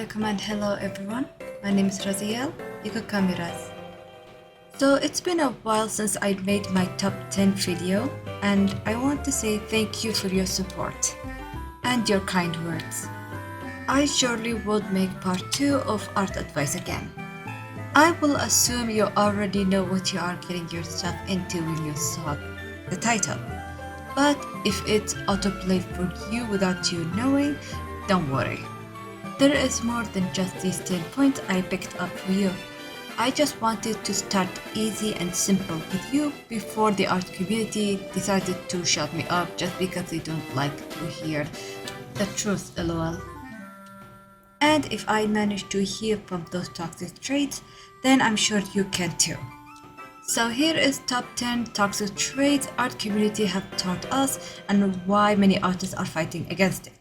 Assalamualaikum and hello everyone. My name is Razial. You could call me Raz. So it's been a while since I made my top 10 video, and I want to say thank you for your support and your kind words. I surely would make part 2 of art advice again. I will assume you already know what you are getting yourself into when you saw the title. But if it's autoplayed for you without you knowing, don't worry. There is more than just these 10 points I picked up for you. I just wanted to start easy and simple with you before the art community decided to shut me up just because they don't like to hear the truth, lol. And if I manage to heal from those toxic traits, then I'm sure you can too. So here is top 10 toxic traits art community have taught us and why many artists are fighting against it.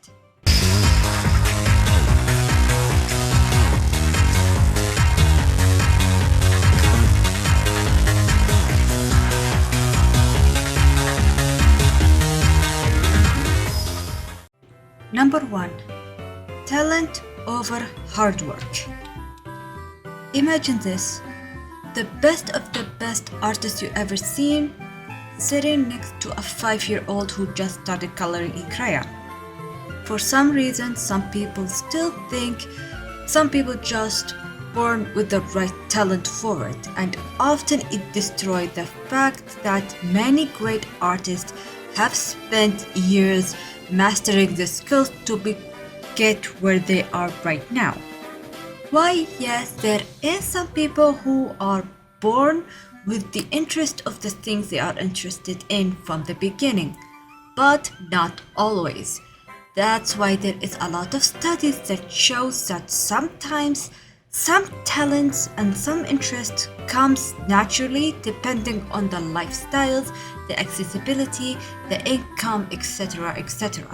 Number 1. Talent over hard work. Imagine this. The best of the best artist you ever seen sitting next to a 5-year-old who just started coloring in crayon. For some reason, some people still think some people just born with the right talent for it, and often it destroys the fact that many great artists have spent years mastering the skills to get where they are right now. Why, yes, there is some people who are born with the interest of the things they are interested in from the beginning, but not always. That's why there is a lot of studies that shows that sometimes some talents and some interest comes naturally depending on the lifestyles, the accessibility, the income, etc. etc.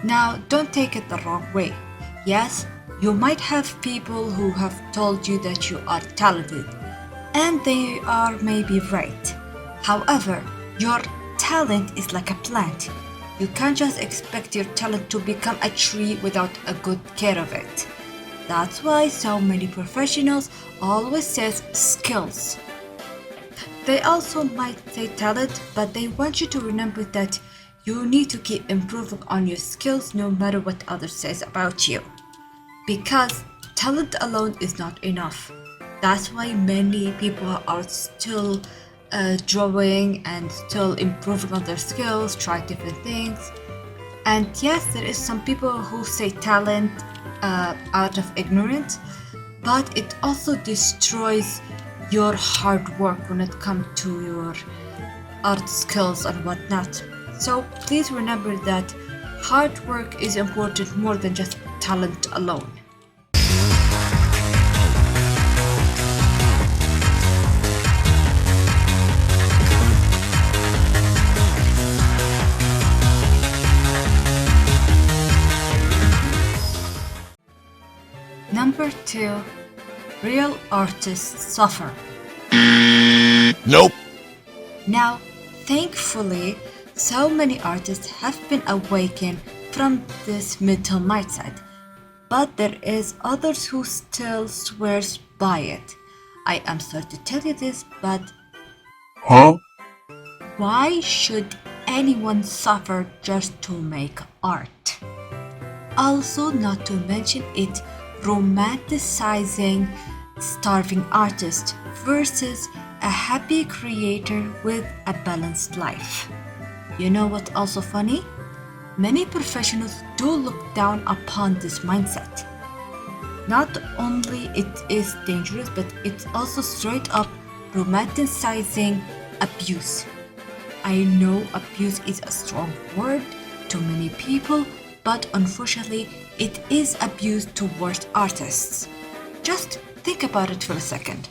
Now, don't take it the wrong way. Yes, you might have people who have told you that you are talented, and they are maybe right. However, your talent is like a plant. You can't just expect your talent to become a tree without a good care of it. That's why so many professionals always says skills. They also might say talent, but they want you to remember that you need to keep improving on your skills no matter what others says about you. Because talent alone is not enough. That's why many people are still drawing and still improving on their skills, try different things. And yes, there is some people who say talent out of ignorance, but it also destroys your hard work when it comes to your art skills and whatnot. So please remember that hard work is important more than just talent alone. Number 2. Real artists suffer. Nope. Now, thankfully, so many artists have been awakened from this mental mindset, but there is others who still swears by it. I am sorry to tell you this, but why should anyone suffer just to make art? Also, not to mention it romanticizing starving artist versus a happy creator with a balanced life. You know what's also funny? Many professionals do look down upon this mindset. Not only it is dangerous, but it's also straight up romanticizing abuse. I know abuse is a strong word to many people, but unfortunately, it is abuse towards artists. Just think about it for a second.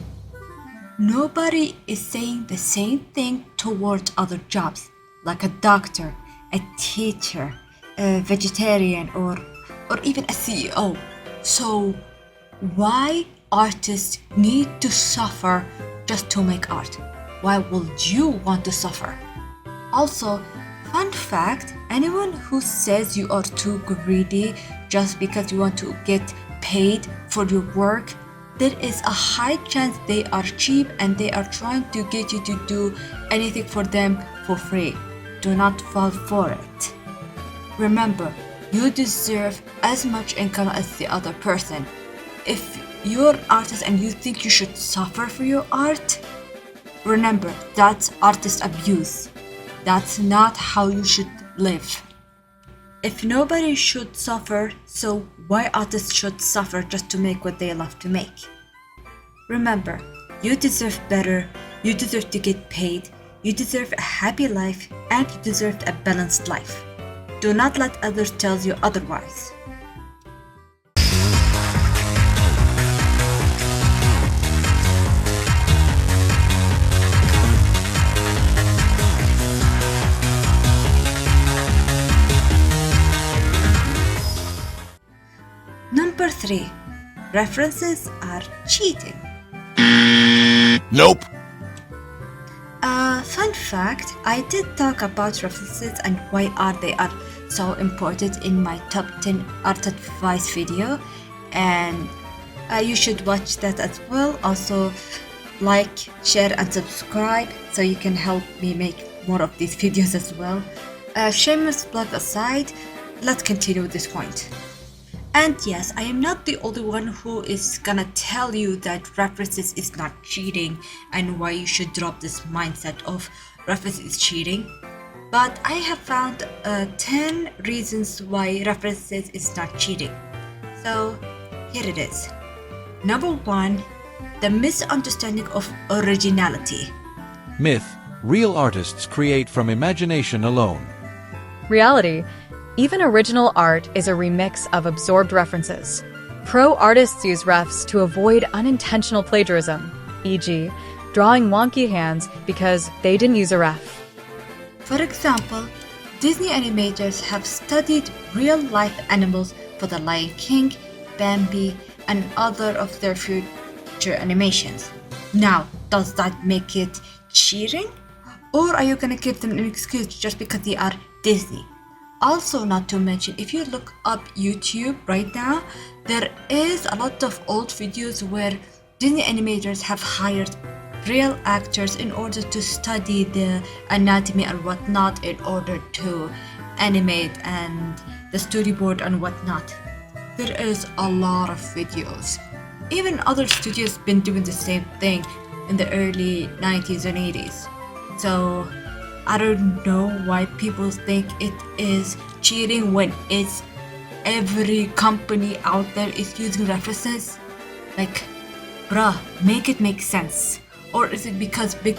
Nobody is saying the same thing towards other jobs, like a doctor, a teacher, a vegetarian, or even a CEO. So why artists need to suffer just to make art? Why would you want to suffer? Also, fun fact, anyone who says you are too greedy just because you want to get paid for your work, there is a high chance they are cheap and they are trying to get you to do anything for them for free. Do not fall for it. Remember, you deserve as much income as the other person. If you're an artist and you think you should suffer for your art, remember, that's artist abuse. That's not how you should live. If nobody should suffer, so why artists should suffer just to make what they love to make? Remember, you deserve better, you deserve to get paid, you deserve a happy life, and you deserve a balanced life. Do not let others tell you otherwise. Number 3. References are cheating. Nope. Fun fact, I did talk about references and why they are so important in my top 10 art advice video, and you should watch that as well. Also, like, share and subscribe so you can help me make more of these videos as well. Shameless plug aside, let's continue with this point. And yes, I am not the only one who is gonna tell you that references is not cheating and why you should drop this mindset of references is cheating. But I have found 10 reasons why references is not cheating. So here it is. Number 1, the misunderstanding of originality. Myth: real artists create from imagination alone. Reality: even original art is a remix of absorbed references. Pro artists use refs to avoid unintentional plagiarism, e.g., drawing wonky hands because they didn't use a ref. For example, Disney animators have studied real-life animals for The Lion King, Bambi, and other of their future animations. Now, does that make it cheating? Or are you gonna give them an excuse just because they are Disney? Also, not to mention, if you look up YouTube right now, there is a lot of old videos where Disney animators have hired real actors in order to study the anatomy and whatnot in order to animate and the storyboard and whatnot. There is a lot of videos. Even other studios been doing the same thing in the early 90s and 80s. So I don't know why people think it is cheating when it's every company out there is using references. Like, bruh, make it make sense. Or is it because big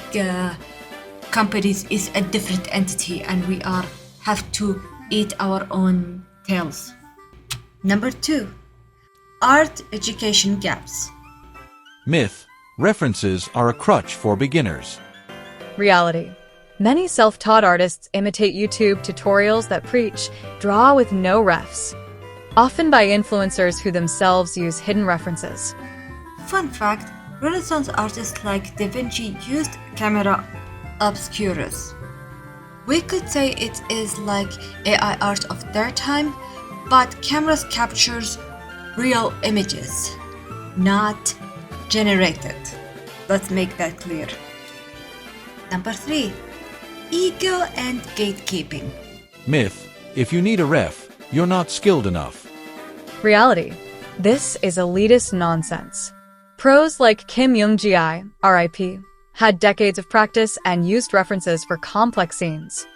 companies is a different entity and we have to eat our own tails? Number 2, art education gaps. Myth: references are a crutch for beginners. Reality: many self-taught artists imitate YouTube tutorials that preach draw with no refs, often by influencers who themselves use hidden references. Fun fact, Renaissance artists like Da Vinci used camera obscuras. We could say it is like AI art of their time, but cameras captures real images, not generated. Let's make that clear. Number 3, ego and gatekeeping. Myth: if you need a ref, you're not skilled enough. Reality: this is elitist nonsense. Pros like Kim Young-ji, RIP, had decades of practice and used references for complex scenes.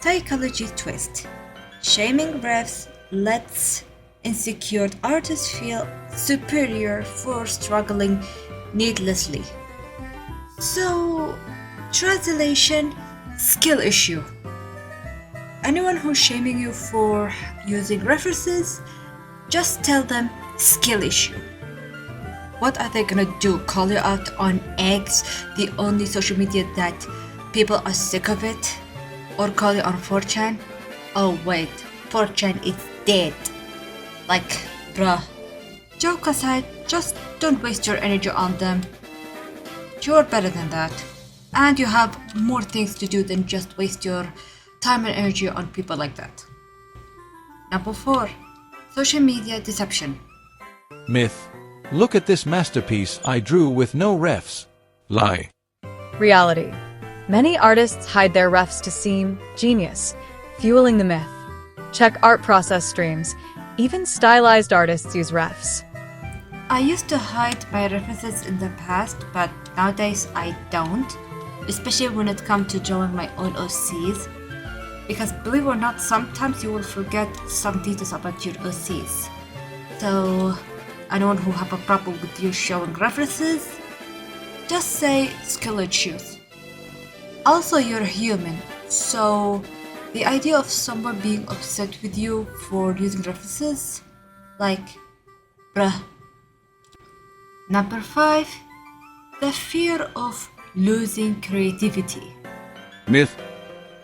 Psychology twist. Shaming refs lets insecure artists feel superior for struggling needlessly. So, translation, skill issue. Anyone who's shaming you for using references, just tell them skill issue. What are they gonna do? Call you out on X, the only social media that people are sick of it? Or call you on 4chan? Oh wait, 4chan is dead. Like, bruh. Joke aside, just don't waste your energy on them. You're better than that. And you have more things to do than just waste your time and energy on people like that. Number 4, social media deception. Myth. Look at this masterpiece I drew with no refs. Lie. Reality. Many artists hide their refs to seem genius, fueling the myth. Check art process streams. Even stylized artists use refs. I used to hide my references in the past, but nowadays I don't, especially when it comes to drawing my own OCs. Because believe it or not, sometimes you will forget some details about your OCs. So, anyone who have a problem with you showing references, just say skill issues. Also, you're human, so the idea of someone being upset with you for using references, like, bruh. Number 5, the fear of losing creativity. Myth.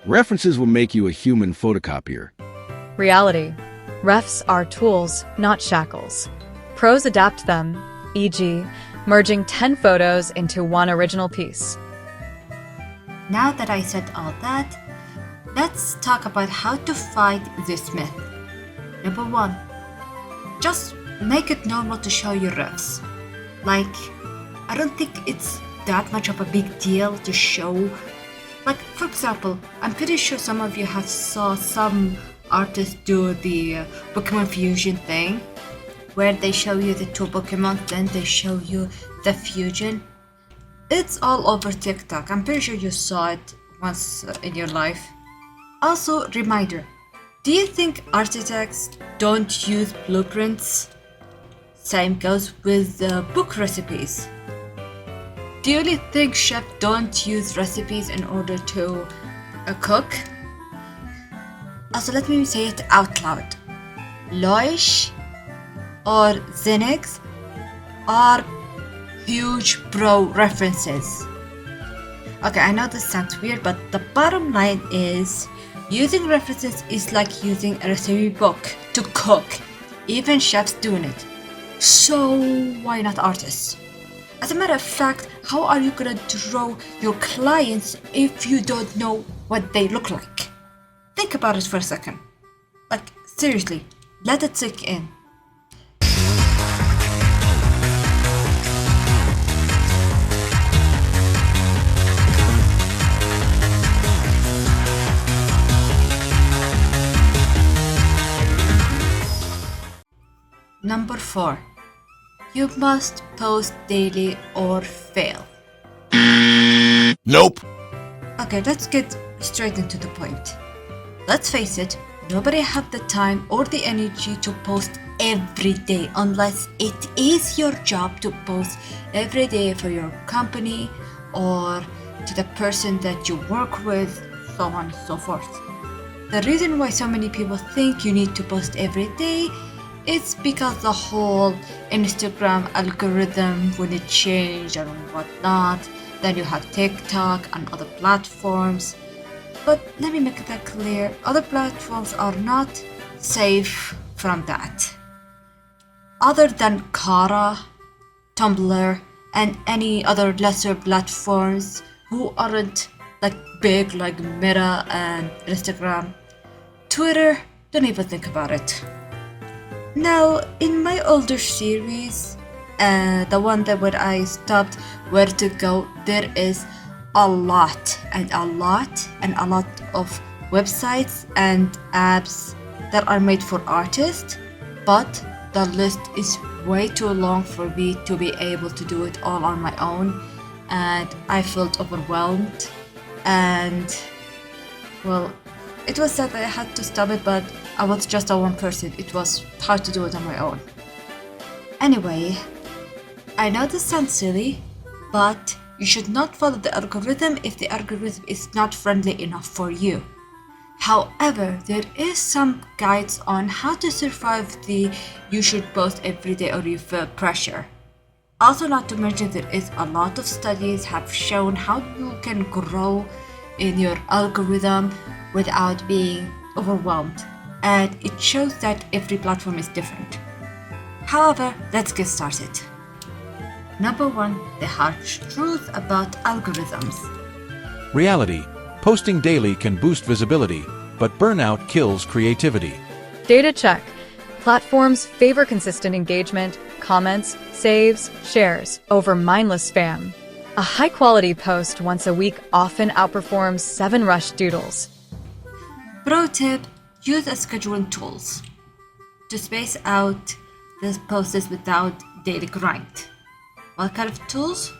References will make you a human photocopier. Reality. Refs are tools, not shackles. Pros adapt them, e.g., merging 10 photos into one original piece. Now that I said all that, let's talk about how to fight this myth. Number 1, just make it normal to show your refs. Like, I don't think it's that much of a big deal to show. Like, for example, I'm pretty sure some of you have saw some artists do the Pokemon fusion thing, where they show you the 2 Pokemon, then they show you the fusion. It's all over TikTok. I'm pretty sure you saw it once in your life. Also, reminder, do you think architects don't use blueprints? Same goes with book recipes. Do you really think chefs don't use recipes in order to cook? Also, let me say it out loud. Loish or Xenix are huge bro references. Okay, I know this sounds weird, but the bottom line is using references is like using a recipe book to cook. Even chefs doing it. So why not artists? As a matter of fact, how are you gonna draw your clients if you don't know what they look like? Think about it for a second. Like, seriously, let it sink in. Number 4. You must post daily or fail. Nope. Okay, let's get straight into the point. Let's face it, nobody have the time or the energy to post every day unless it is your job to post every day for your company or to the person that you work with, so on and so forth. The reason why so many people think you need to post every day is because the whole Instagram algorithm when it changed and whatnot. Then you have TikTok and other platforms. But let me make that clear, other platforms are not safe from that. Other than Kara, Tumblr, and any other lesser platforms who aren't like big like Meta and Instagram, Twitter, don't even think about it. Now, in my older series, the one that when I stopped where to go, there is a lot of websites and apps that are made for artists, but the list is way too long for me to be able to do it all on my own, and I felt overwhelmed, and well, it was sad that I had to stop it, but I was just a one person. It was hard to do it on my own. Anyway, I know this sounds silly, but you should not follow the algorithm if the algorithm is not friendly enough for you. However, there is some guides on how to survive the you should post every day or you feel pressure. Also, not to mention, there is a lot of studies have shown how you can grow in your algorithm without being overwhelmed, and it shows that every platform is different. However, let's get started. Number 1, the harsh truth about algorithms. Reality. Posting daily can boost visibility, but burnout kills creativity. Data check. Platforms favor consistent engagement, comments, saves, shares over mindless spam. A high-quality post once a week often outperforms 7 rushed doodles. Pro tip, use a scheduling tools to space out the posts without daily grind. What kind of tools?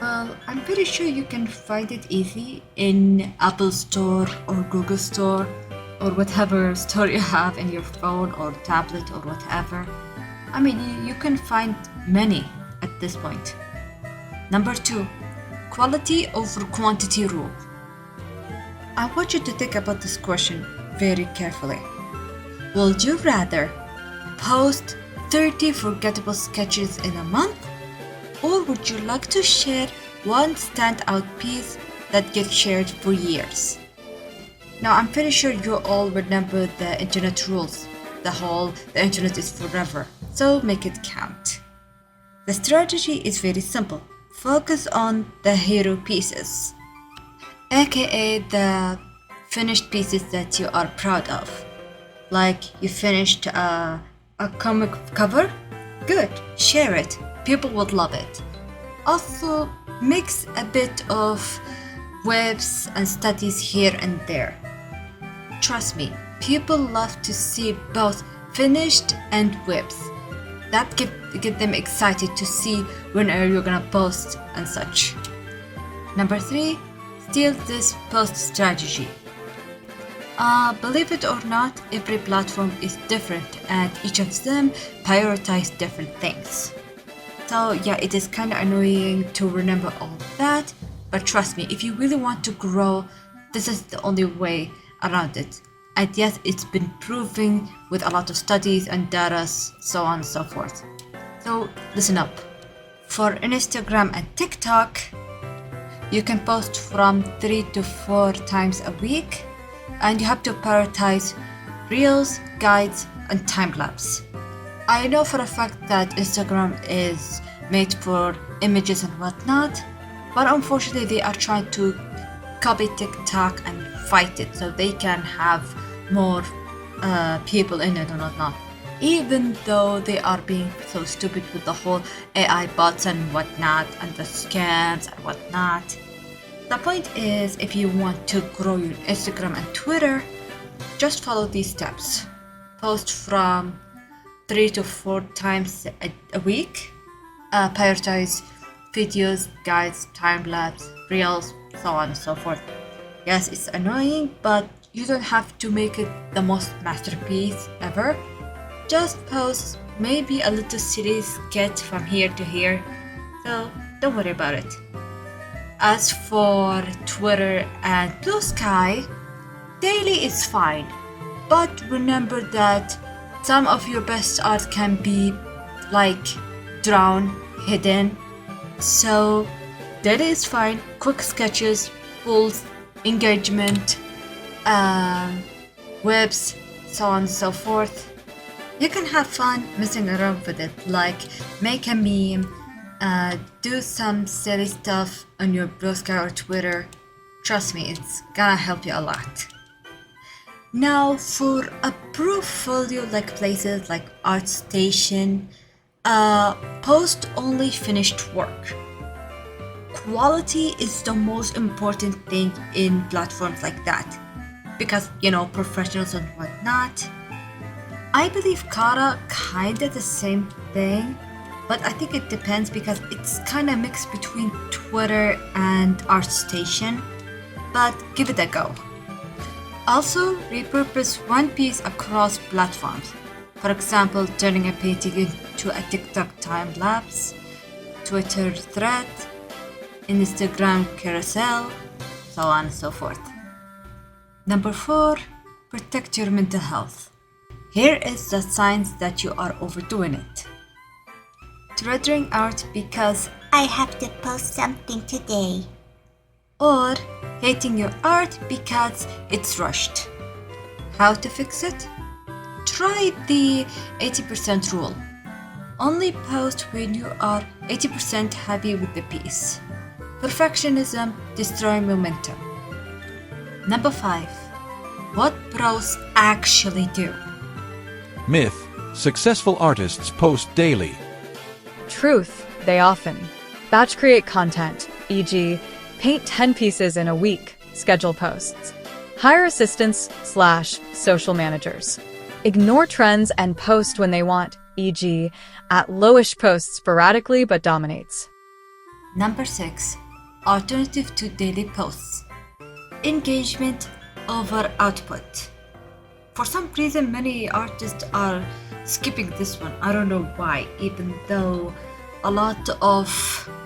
Well, I'm pretty sure you can find it easy in Apple Store or Google Store or whatever store you have in your phone or tablet or whatever. I mean, you can find many at this point. Number 2, quality over quantity rule. I want you to think about this question very carefully. Would you rather post 30 forgettable sketches in a month, or would you like to share one standout piece that gets shared for years? Now, I'm pretty sure you all remember the internet rules. The internet is forever, so make it count. The strategy is very simple. Focus on the hero pieces, aka the finished pieces that you are proud of. Like you finished a comic cover? Good, share it. People would love it. Also, mix a bit of webs and studies here and there. Trust me, people love to see both finished and webs. That get them excited to see when are you gonna post and such. Number 3, steal this post strategy. Believe it or not, every platform is different and each of them prioritize different things. So yeah, it is kind of annoying to remember all of that, but trust me, if you really want to grow, this is the only way around it. And yes, it's been proven with a lot of studies and data, so on and so forth. So listen up. For Instagram and TikTok, you can post from 3 to 4 times a week, and you have to prioritize reels, guides, and time-lapse. I know for a fact that Instagram is made for images and whatnot, but unfortunately they are trying to copy TikTok and fight it so they can have more people in it and whatnot. Even though they are being so stupid with the whole AI bots and whatnot and the scams and whatnot. The point is, if you want to grow your Instagram and Twitter, just follow these steps. Post from 3 to 4 times a week. Prioritize videos, guides, time-lapse, reels, so on and so forth. Yes, it's annoying, but you don't have to make it the most masterpiece ever. Just post maybe a little silly sketch from here to here, so don't worry about it. As for Twitter and Blue Sky, daily is fine, but remember that some of your best art can be like drawn, hidden, so daily is fine. Quick sketches, pulls, engagement, webs, so on and so forth. You can have fun messing around with it, like make a meme, do some silly stuff on your Blue Sky or Twitter. Trust me, it's gonna help you a lot. Now for a portfolio like places like ArtStation, post only finished work. Quality is the most important thing in platforms like that, because professionals and whatnot. I believe Kara kinda the same thing, but I think it depends because it's kinda mixed between Twitter and ArtStation, but give it a go. Also, repurpose one piece across platforms. For example, turning a painting into a TikTok time-lapse, Twitter thread, Instagram carousel, so on and so forth. Number 4, protect your mental health. Here is the signs that you are overdoing it. Twittering art because I have to post something today. Or hating your art because it's rushed. How to fix it? Try the 80% rule. Only post when you are 80% happy with the piece. Perfectionism destroys momentum. Number 5. What pros actually do? Myth: successful artists post daily. Truth, they often. Batch create content, e.g., paint 10 pieces in a week, schedule posts. Hire assistants / social managers. Ignore trends and post when they want, e.g., at lowish posts sporadically but dominates. Number 6. Alternative to daily posts. Engagement over output. For some reason, many artists are skipping this one. I don't know why, even though a lot of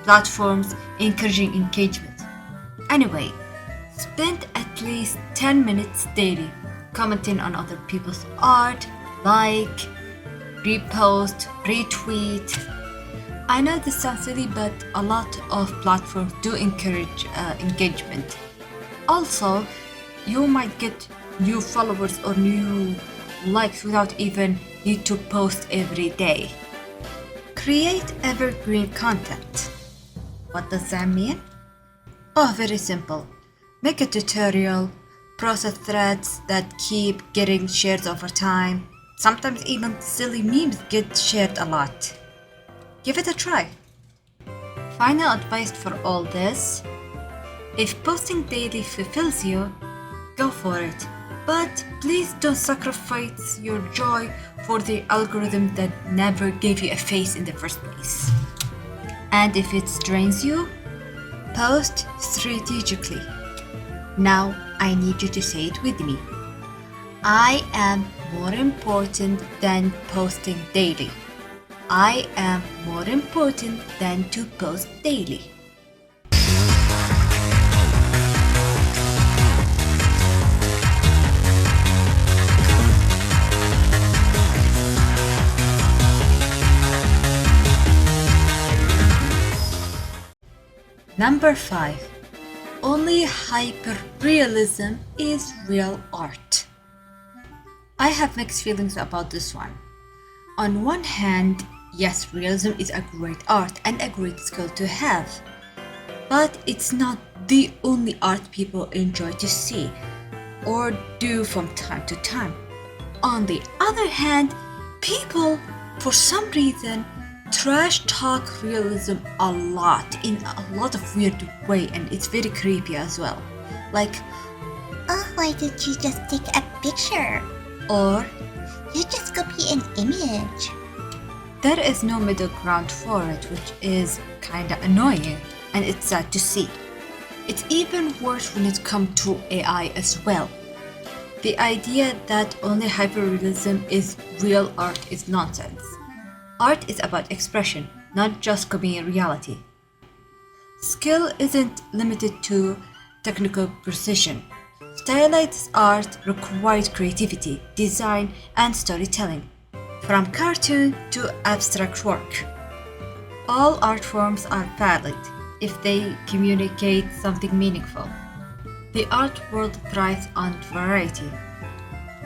platforms encouraging engagement. Anyway, spend at least 10 minutes daily commenting on other people's art, like, repost, retweet. I know this sounds silly, but a lot of platforms do encourage engagement. Also, you might get new followers or new likes without even need to post every day. Create evergreen content. What does that mean? Oh, very simple. Make a tutorial, process threads that keep getting shared over time. Sometimes even silly memes get shared a lot. Give it a try. Final advice for all this: if posting daily fulfills you, go for it. But please don't sacrifice your joy for the algorithm that never gave you a face in the first place. And if it drains you, post strategically. Now I need you to say it with me. I am more important than posting daily. I am more important than to post daily. Number 5. Only hyper-realism is real art. I have mixed feelings about this one. On one hand, yes, realism is a great art and a great skill to have. But it's not the only art people enjoy to see or do from time to time. On the other hand, people, for some reason, trash talk realism a lot in a lot of weird way, and it's very creepy as well. Like, Oh, why did you just take a picture? or You just copy an image. there is no middle ground for it, which is kinda annoying, and it's sad to see. It's even worse when it comes to AI as well. The idea that only hyperrealism is real art is nonsense. Art is about expression, not just copying reality. Skill isn't limited to technical precision. Stylized art requires creativity, design, and storytelling, from cartoon to abstract work. All art forms are valid if they communicate something meaningful. The art world thrives on variety.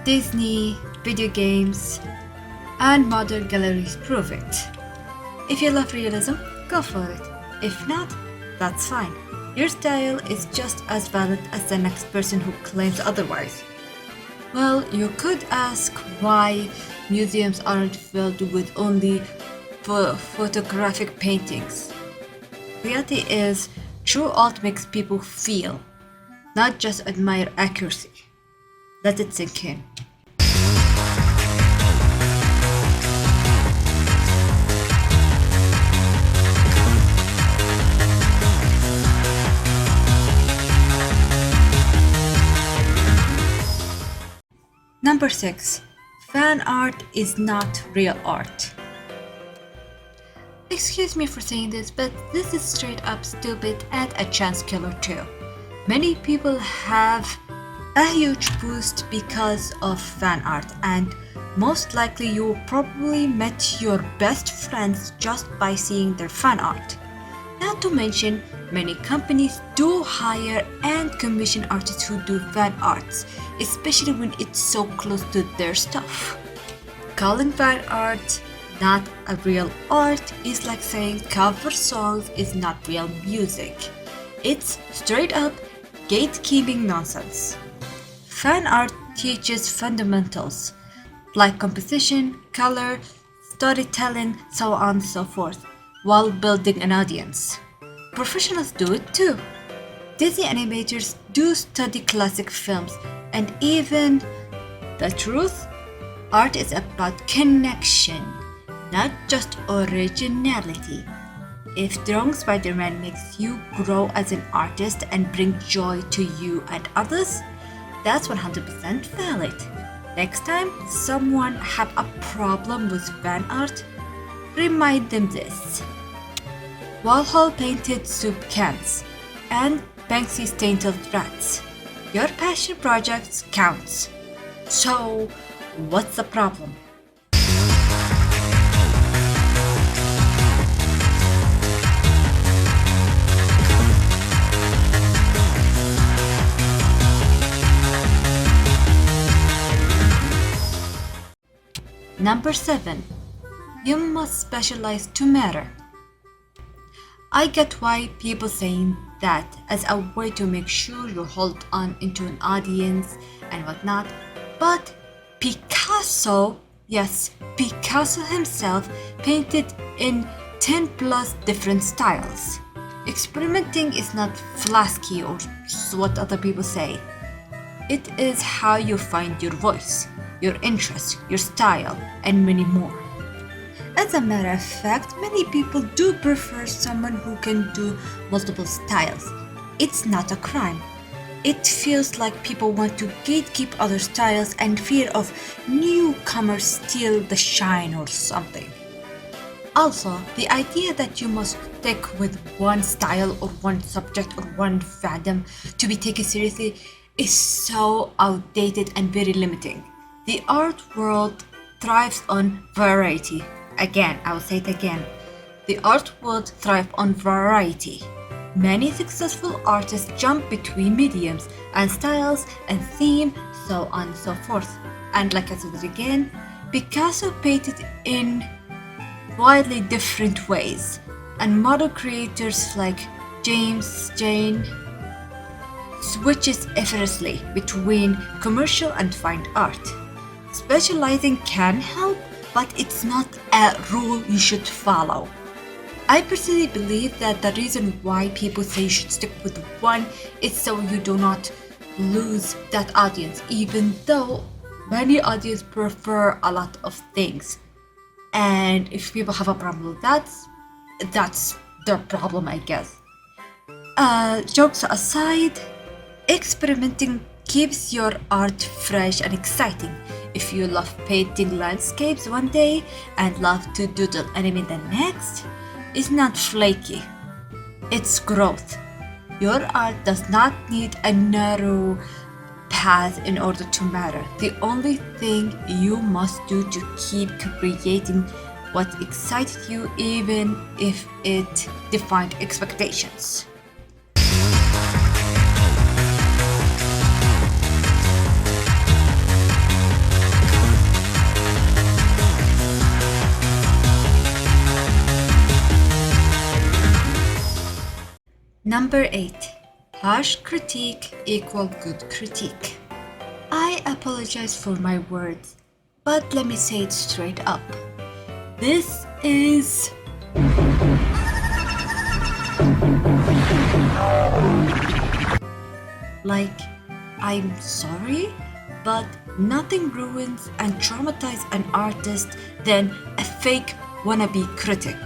Disney, video games, and modern galleries prove it. If you love realism, go for it. If not, that's fine. Your style is just as valid as the next person who claims otherwise. Well, you could ask why museums aren't filled with only photographic paintings. Reality is, true art makes people feel, not just admire accuracy. Let it sink in. Number 6. Fan art is not real art. Excuse me for saying this, but this is straight up stupid and a chance killer too. Many people have a huge boost because of fan art, and most likely you probably met your best friends just by seeing their fan art. Not to mention, many companies do hire and commission artists who do fan arts, especially when it's so close to their stuff. Calling fan art not a real art is like saying cover songs is not real music. It's straight up gatekeeping nonsense. Fan art teaches fundamentals like composition, color, storytelling, so on and so forth, while building an audience. Professionals do it too. Disney animators do study classic films, and even the truth, art is about connection, not just originality. If drawing Spider-Man makes you grow as an artist and bring joy to you and others, that's 100% valid. Next time someone have a problem with fan art, remind them this. Warhol painted soup cans, and Banksy painted rats. Your passion projects counts. So, what's the problem? Number 7. You must specialize to matter. I get why people saying that as a way to make sure you hold on into an audience and whatnot, but Picasso, yes, Picasso himself painted in 10 plus different styles. Experimenting is not flasky or what other people say. It is how you find your voice, your interest, your style, and many more. As a matter of fact, many people do prefer someone who can do multiple styles. It's not a crime. It feels like people want to gatekeep other styles and fear of newcomers steal the shine or something. Also, the idea that you must stick with one style or one subject or one fandom to be taken seriously is so outdated and very limiting. The art world thrives on variety. Again, I will say it again. The art world thrives on variety. Many successful artists jump between mediums and styles and theme, so on and so forth. And like I said again, Picasso painted in widely different ways, and modern creators like James Jane switches effortlessly between commercial and fine art. Specializing can help, but it's not a rule you should follow. I personally believe that the reason why people say you should stick with one is so you do not lose that audience, even though many audience prefer a lot of things. And if people have a problem with that, that's their problem, I guess. Jokes aside, experimenting keeps your art fresh and exciting. If you love painting landscapes one day and love to doodle anime the next, it's not flaky. It's growth. Your art does not need a narrow path in order to matter. The only thing you must do to keep creating what excited you, even if it defied expectations. Number 8. Harsh critique equal good critique. I apologize for my words, but let me say it straight up. This is like, I'm sorry, but nothing ruins and traumatizes an artist than a fake wannabe critic.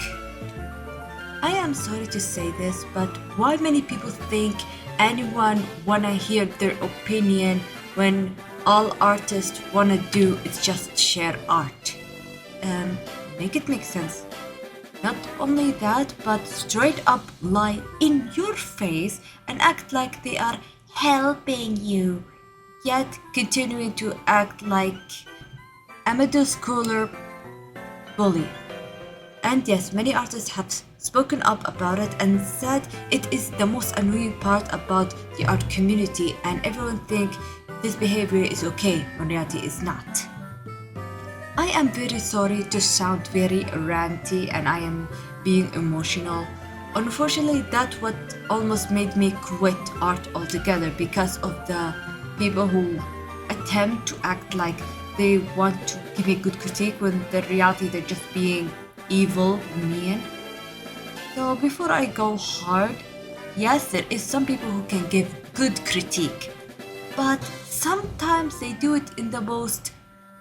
I am sorry to say this, but why many people think anyone wanna hear their opinion when all artists wanna do is just share art? Make it make sense. Not only that, but straight up lie in your face and act like they are helping you, yet continuing to act like a middle schooler bully. And yes, many artists have spoken up about it and said it is the most annoying part about the art community, and everyone think this behavior is okay when reality is not. I am very sorry to sound very ranty and I am being emotional. Unfortunately, that's what almost made me quit art altogether, because of the people who attempt to act like they want to give me good critique when the reality they're just being evil, mean. So before I go hard, yes, there is some people who can give good critique, but sometimes they do it in the most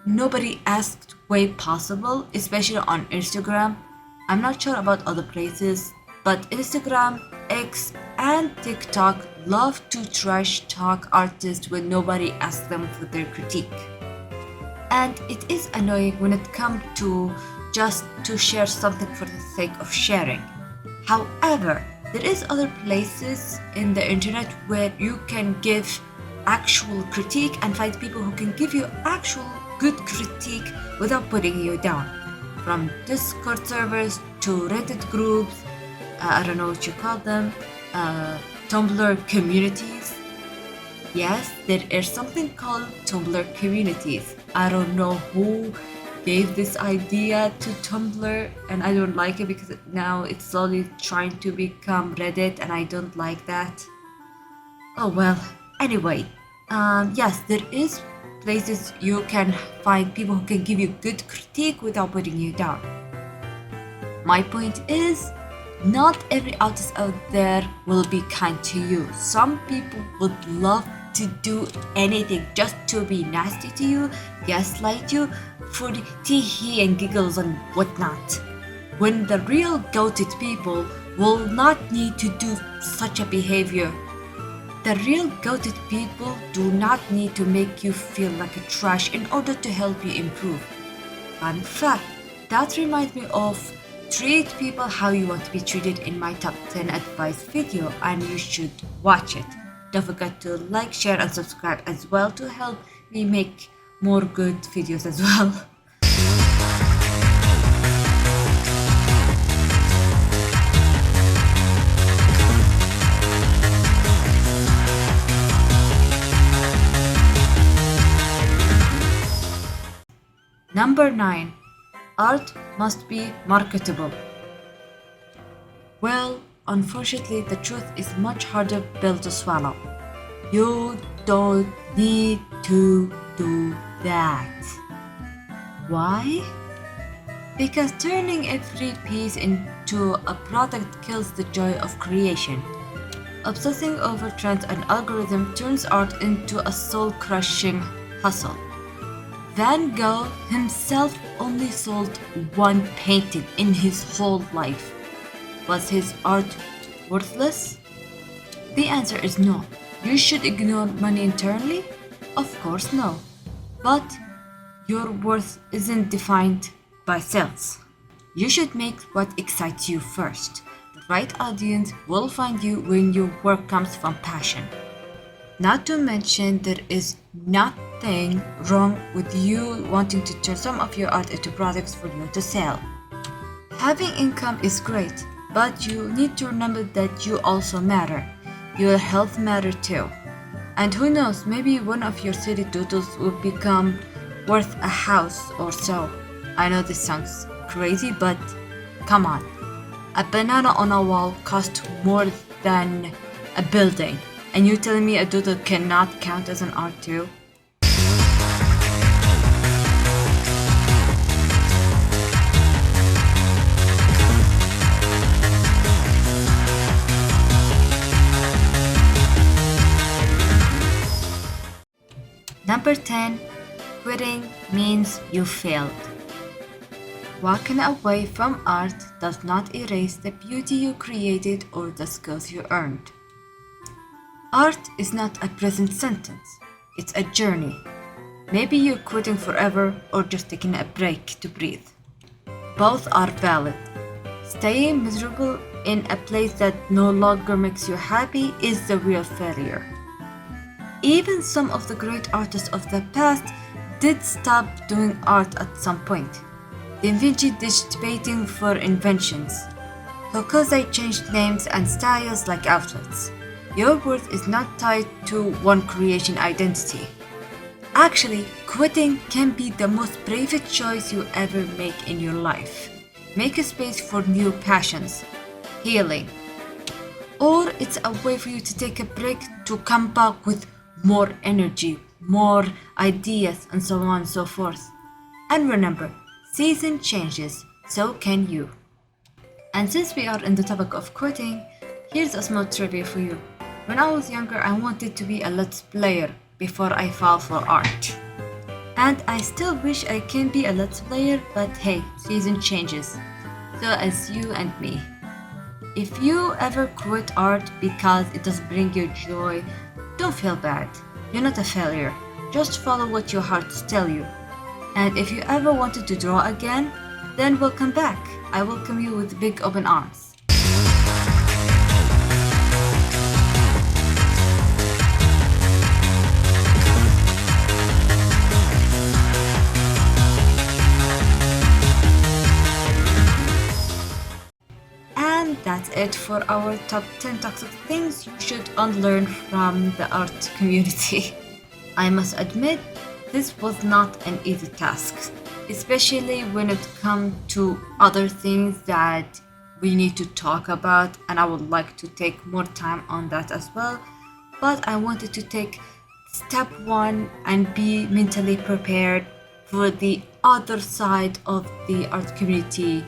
nobody asked way possible, especially on Instagram. I'm not sure about other places, but Instagram, X, and TikTok love to trash talk artists when nobody asks them for their critique. And it is annoying when it comes to just to share something for the sake of sharing. However, there is other places in the internet where you can give actual critique and find people who can give you actual good critique without putting you down. From Discord servers to Reddit groups, I don't know what you call them, Tumblr communities. Yes, there is something called Tumblr communities. I don't know who gave this idea to Tumblr, and I don't like it because now it's slowly trying to become Reddit, and I don't like that. Oh well, anyway, yes, there is places you can find people who can give you good critique without putting you down. My point is, not every artist out there will be kind to you. Some people would love to do anything just to be nasty to you, gaslight you, for the tee-hee and giggles and whatnot. When the real goated people will not need to do such a behavior. The real goated people do not need to make you feel like a trash in order to help you improve. Fun fact, that reminds me of treat people how you want to be treated in my top 10 advice video, and you should watch it. Don't forget to like, share and subscribe as well to help me make more good videos as well. Number 9. Art must be marketable. Well, unfortunately, the truth is much harder pill to swallow. You don't need to do that. Why? Because turning every piece into a product kills the joy of creation. Obsessing over trends and algorithm turns art into a soul-crushing hustle. Van Gogh himself only sold one painting in his whole life. Was his art worthless? The answer is no. You should ignore money internally? Of course no. But your worth isn't defined by sales. You should make what excites you first. The right audience will find you when your work comes from passion. Not to mention, there is nothing wrong with you wanting to turn some of your art into products for you to sell. Having income is great, but you need to remember that you also matter. Your health matters too. And who knows, maybe one of your silly doodles will become worth a house or so. I know this sounds crazy, but come on. A banana on a wall costs more than a building. And you telling me a doodle cannot count as an art too? Number 10. Quitting means you failed. Walking away from art does not erase the beauty you created or the skills you earned. Art is not a present sentence, it's a journey. Maybe you're quitting forever or just taking a break to breathe. Both are valid. Staying miserable in a place that no longer makes you happy is the real failure. Even some of the great artists of the past did stop doing art at some point. Da Vinci ditched painting for inventions. Hokusai changed names and styles like outfits. Your worth is not tied to one creation identity. Actually, quitting can be the most brave choice you ever make in your life. Make a space for new passions, healing. Or it's a way for you to take a break to come back with more energy, more ideas, and so on and so forth. And remember, season changes, so can you. And since we are in the topic of quitting, here's a small trivia for you. When I was younger, I wanted to be a let's player before I fall for art. And I still wish I can be a let's player, but hey, season changes. So as you and me. If you ever quit art because it doesn't bring you joy, don't feel bad. You're not a failure. Just follow what your hearts tell you. And if you ever wanted to draw again, then welcome back. I welcome you with big open arms. And that's it for our top 10 toxic things you should unlearn from the art community. I must admit, this was not an easy task, especially when it comes to other things that we need to talk about, and I would like to take more time on that as well. But I wanted to take step one and be mentally prepared for the other side of the art community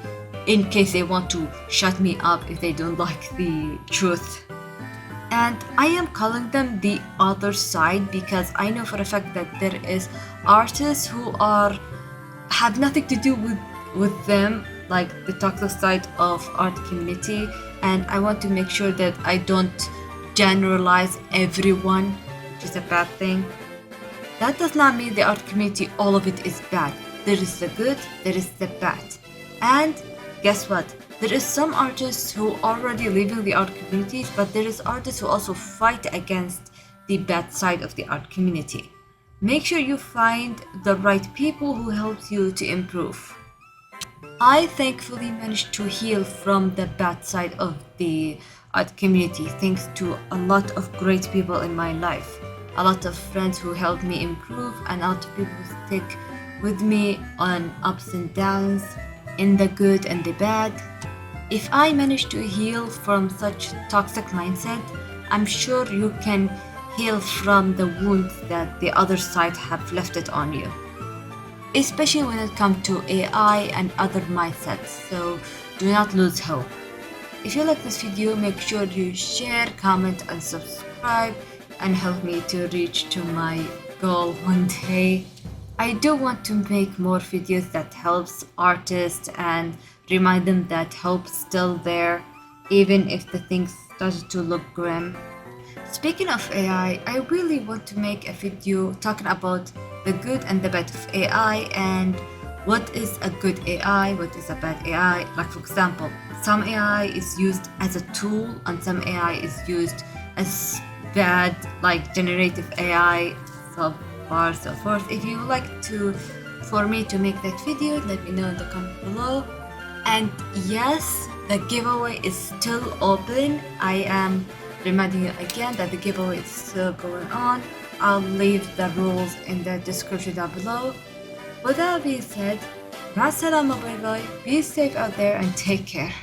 in case they want to shut me up if they don't like the truth. And I am calling them the other side because I know for a fact that there is artists who have nothing to do with them, like the toxic side of art community, and I want to make sure that I don't generalize everyone, which is a bad thing. That does not mean the art community, all of it is bad. There is the good, there is the bad. And guess what? There is some artists who are already leaving the art communities, but there is artists who also fight against the bad side of the art community. Make sure you find the right people who help you to improve. I thankfully managed to heal from the bad side of the art community thanks to a lot of great people in my life. A lot of friends who helped me improve, and a lot of people who stick with me on ups and downs, in the good and the bad. If I managed to heal from such toxic mindset, I'm sure you can heal from the wounds that the other side have left it on you. Especially when it comes to AI and other mindsets, so do not lose hope. If you like this video, make sure you share, comment and subscribe and help me to reach to my goal one day. I do want to make more videos that helps artists and remind them that hope's still there, even if the things started to look grim. Speaking of AI, I really want to make a video talking about the good and the bad of AI and what is a good AI, what is a bad AI. Like for example, some AI is used as a tool and some AI is used as bad, like generative AI, so forth. If you would like for me to make that video, let me know in the comment below. And yes, the giveaway is still open. I am reminding you again that the giveaway is still going on. I'll leave the rules in the description down below. With that being said, bye bye, be safe out there and take care.